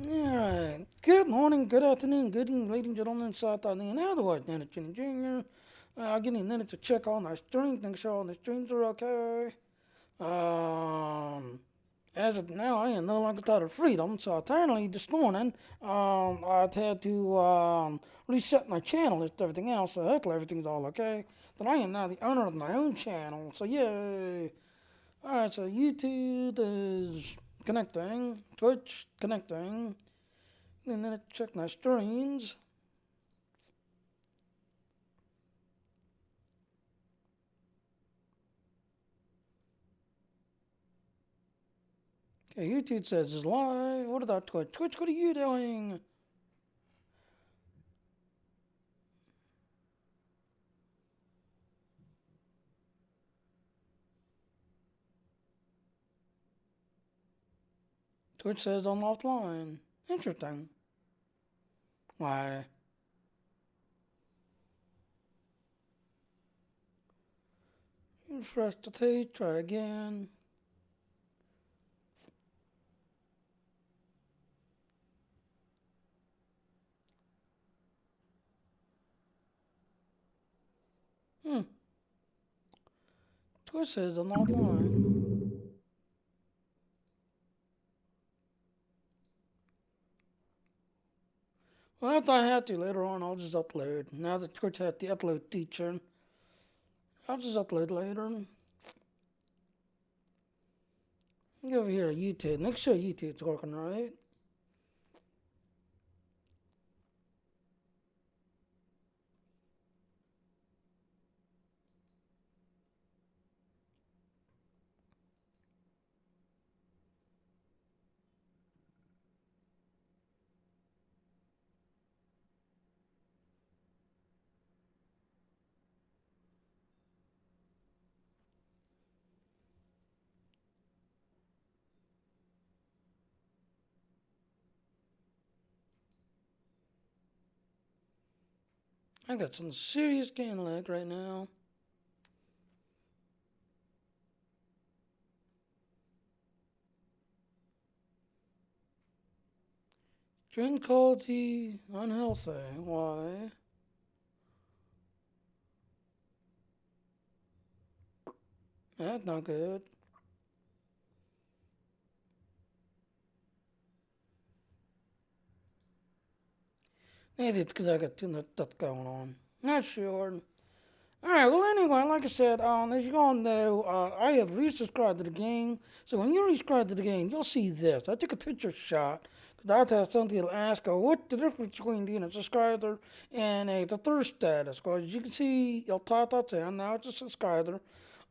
Alright. Good morning, good afternoon, good evening, ladies and gentlemen, South and otherwise Nana Chin Jr. Getting a minute to check on our streams, make sure all the streams are okay. Um, as of now, I am no longer tired of freedom, so apparently this morning, I've had to reset my channel and everything else, so hopefully everything's all okay. But I am now the owner of my own channel, so yay! Alright, so YouTube is connecting, Twitch connecting, and then I check my streams. Okay, YouTube says it's live. What about Twitch? Twitch, what are you doing? Twitch says I'm offline. Interesting. Why? Refresh the page, try again. Hmm. Twitch says I'm offline. Well, if I have to later on, I'll just upload. Now that Twitch has the upload feature, I'll just upload later. Go over here to YouTube. Make sure YouTube's working right. I got some serious gain lag right now. Drink quality unhealthy. Why? That's not good. Maybe it's because I got too much stuff going on. Not sure. Alright, well, anyway, like I said, as you all know, I have resubscribed to the game. So when you resubscribe to the game, you'll see this. I took a picture shot because I have something to ask her what the difference between being a subscriber and the third status. Because you can see, you'll type that in, now it's a subscriber.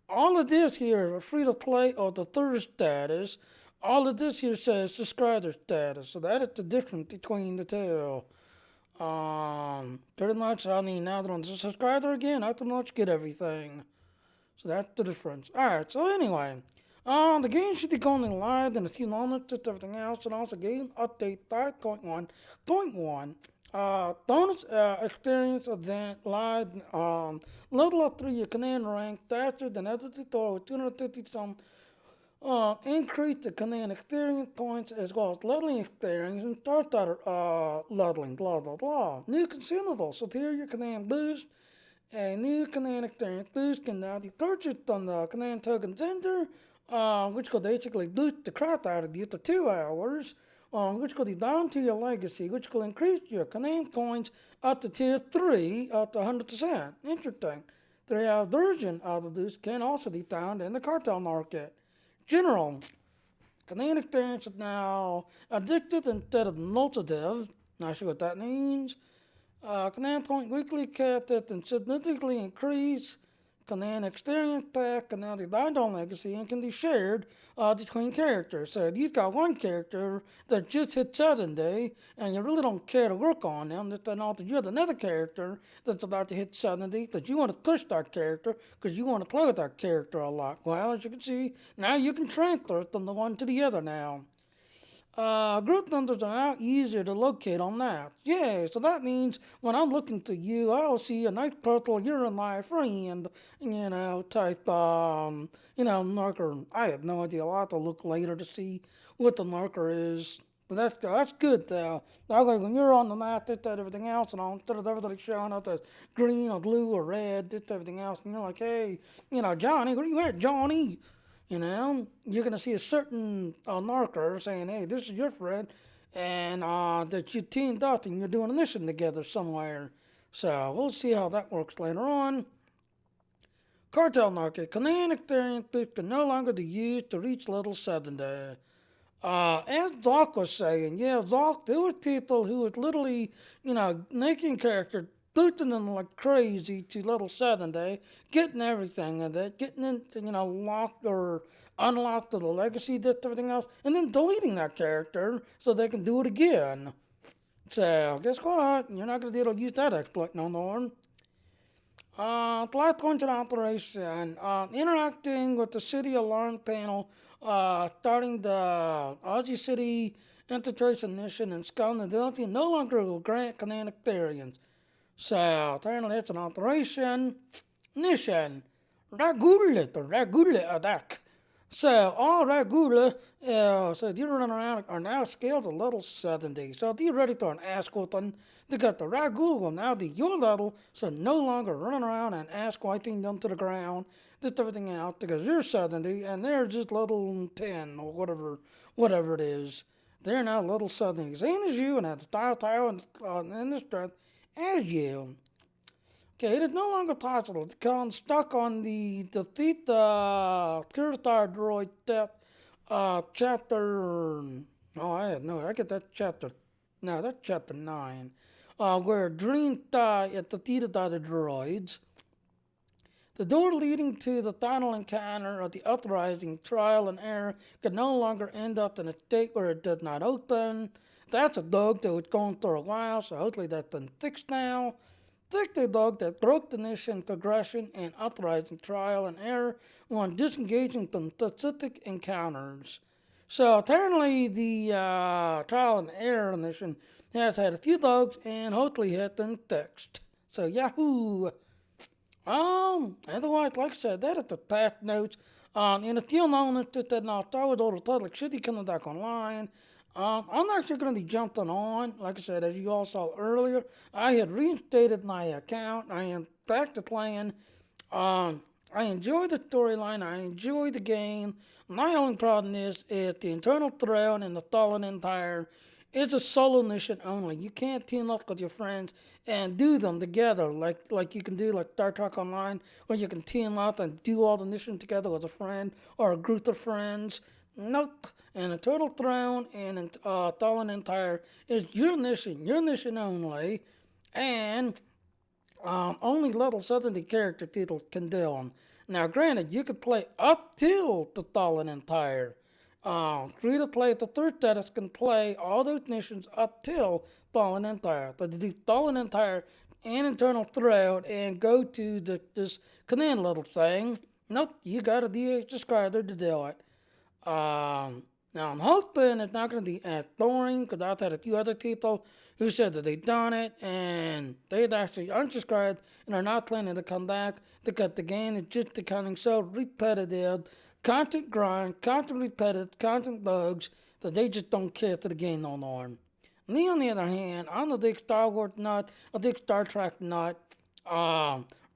All of this here is free to play or the third status. All of this here says subscriber status. So that is the difference between the two. Pretty much, I mean, now that I'm a subscriber again, I pretty much get everything. So that's the difference. Alright, so anyway, the game should be going live in a few moments, just everything else, and also game update 5.1.1. Bonus experience event live, level up 3 your command rank faster than other tutorial with 250 some increase the command experience points as well as leveling experience and start leveling, blah blah blah. New consumable, superior command boost. A new command experience boost can now be purchased on the command token center, which will basically boost the crap out of you for 2 hours, which will be bound to your legacy, which will increase your command points up to tier 3 up to 100%. Interesting. The 3-hour version of the boost can also be found in the Cartel market. General. Command experience is now addictive instead of multiplicative. Not sure what that means. Command point weekly capped at and significantly increase. Command experience pack can now divide on legacy and can be shared between characters. So if you've got one character that just hit 70 and you really don't care to work on them, then also you have another character that's about to hit 70 that you want to push that character because you want to play with that character a lot. Well, as you can see, now you can transfer from the one to the other now. Group numbers are now easier to locate on maps. Yeah, so that means when I'm looking to you, I'll see a nice purple, you're my friend, type, marker. I have no idea. I'll have to look later to see what the marker is. But that's good though. Like when you're on the map, this, that, everything else, and all, instead of everybody showing up as green or blue or red, this, everything else, and you're like, hey, Johnny, where you at, Johnny? You're gonna see a certain marker saying, hey, this is your friend, and that you teamed up and you're doing a mission together somewhere. So we'll see how that works later on. Cartel market. Kinetic experience can no longer be used to reach level 70. As Doc was saying, yeah, Doc, there were people who were literally, making characters, looting them like crazy to level 70, getting everything of it, getting into, locked or unlocked to the legacy, this, everything else, and then deleting that character so they can do it again. So, guess what? You're not going to be able to use that exploit no more. Last one's an operation. Interacting with the city alarm panel, starting the Aussie City infiltration mission and scouting the ability no longer will grant kinetic experience. So, apparently it's an operation mission. Regular attack. So, all regular, so you run around are now scaled to level 70. So, if you're ready for an ass whooping, they got the regular will now be your level, so no longer run around and ask wiping them to the ground, just everything else, because you're 70 and they're just level 10 or whatever it is. They're now level 70, same as you, and have the style, and the strength as you. Okay, it is no longer possible to become stuck on the defeat the purified droid death chapter. Oh, I get that chapter. No, that's chapter 9. Where Dream die at defeated by the droids. The door leading to the final encounter of the uprising trial and error could no longer end up in a state where it does not open. That's a bug that was going through a while, so hopefully that's been fixed now. Fixed a bug that broke the mission progression and uprising trial and error when disengaging from specific encounters. So apparently the trial and error mission has had a few bugs and hopefully has been fixed. So yahoo! Otherwise, like I said, that is the past notes. In a few moments, just that now Star Wars Old Republic should be coming back online. I'm actually going to be jumping on. Like I said, as you all saw earlier, I had reinstated my account. I am back to playing. I enjoy the storyline. I enjoy the game. My only problem is the internal throne and the Fallen Empire. It's a solo mission only. You can't team up with your friends and do them together like you can do like Star Trek Online, where you can team up and do all the missions together with a friend or a group of friends. Nope. And Eternal Throne and Fallen Empire is your mission only, and only level 70 character titles can do them. Now, granted, you could play up till the Fallen Empire. Free to play at the third status can play all those missions up till Fallen Empire. But to do Fallen Empire and Eternal Throne and go to this command level thing, nope, you gotta be a subscriber to do it. Now I'm hoping it's not going to be as boring because I've had a few other people who said that they've done it and they'd actually unsubscribed and are not planning to come back because the game is just becoming so repetitive, content grind, content repetitive, content bugs that they just don't care for the game no more. Me, on the other hand, I'm a big Star Wars nut, a big Star Trek nut.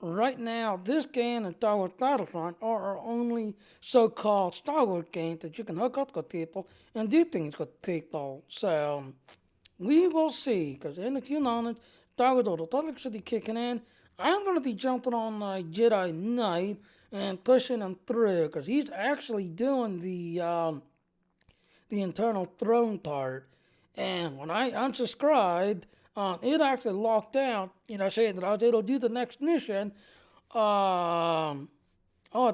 Right now, this game and Star Wars Battlefront are our only so-called Star Wars games that you can hook up with people and do things with people. So, we will see, because in a few moments, Star Wars Old Republic should be kicking in. I'm going to be jumping on my Jedi Knight and pushing him through, because he's actually doing the internal throne part. And when I unsubscribed, it actually locked out, saying that I was able to do the next mission. To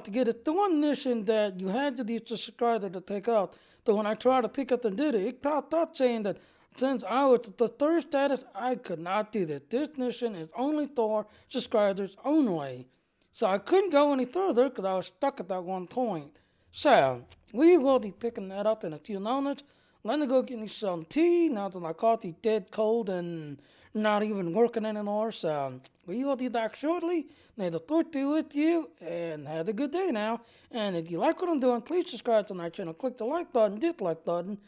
get it, the one mission that you had to be a subscriber to take out. So when I tried to pick up and did it, it popped up saying that since I was at the third status, I could not do this. This mission is only for subscribers only. So I couldn't go any further because I was stuck at that one point. So we will be picking that up in a few moments. Let me go get me some tea now that my coffee's dead cold and not even working anymore. So we will be back shortly. May the Lord be with you and have a good day now. And if you like what I'm doing, please subscribe to my channel. Click the like button, dislike button.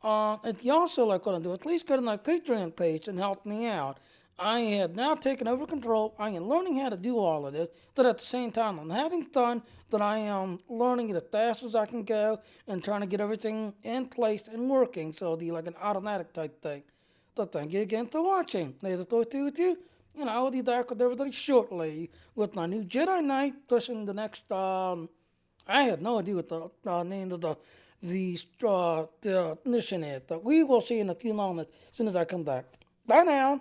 If you also like what I do, at least go to my Patreon page and help me out. I have now taken over control. I am learning how to do all of this. But at the same time, I'm having fun. That I am learning it as fast as I can go and trying to get everything in place and working. So it'll be like an automatic type thing. So thank you again for watching. May the Lord be with you. And I will be back with everybody shortly with my new Jedi Knight pushing the next. I have no idea what the name of the mission is, but we will see in a few moments as soon as I come back. Bye now.